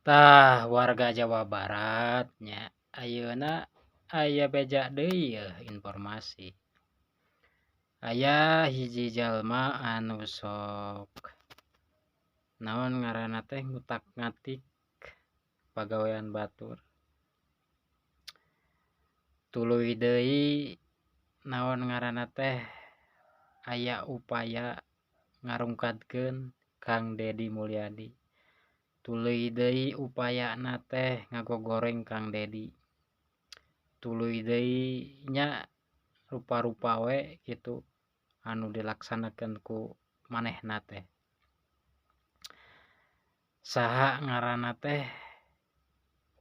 Tah warga Jawa Barat nya ayeuna aya beja deui yeuh informasi. Aya hiji jalma anu sok naon ngaranna teh ngutak-ngatik pagawean batur. Tuluy deui naon ngaranna teh aya upaya ngarungkadkeun Kang Deddy Mulyadi. Tuluy deui upayana teh ngagogoreng Kang Deddy. Tuluy deui nya rupa-rupa we kitu anu dilaksanakeun ku manehna teh. Saha ngaranna teh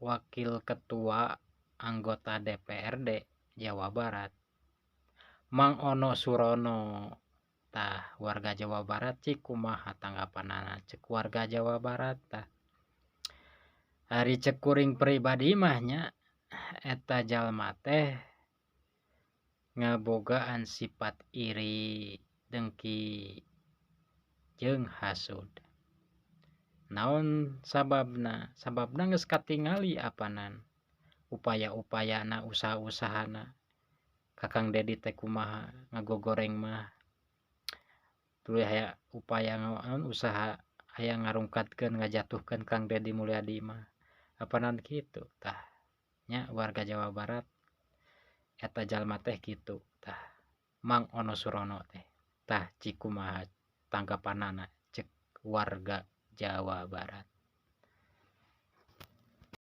wakil ketua anggota DPRD Jawa Barat Mang Ono Surono. Tah warga Jawa Barat cik kumaha tanggapanana ceuk warga Jawa Barat tah. Ari ceuk kuring pribadi mah nya eta jalma teh ngabogaan sifat iri, dengki, jeung hasud. Naon sababna? Sababna geus katingali apanan upaya-upayana, usaha-usahana ka Kang Deddy teh kumaha ngagogoreng mah. Tuluy aya upaya ngaon usaha aya ngarungkadkeun ngajatuhkeun Kang Deddy Mulyadi mah. Apanan kitu tah nya warga Jawa Barat eta jalma teh kitu tah Mang Ono Surono teh. Tah cik kumaha tanggapanana ceuk warga Jawa Barat.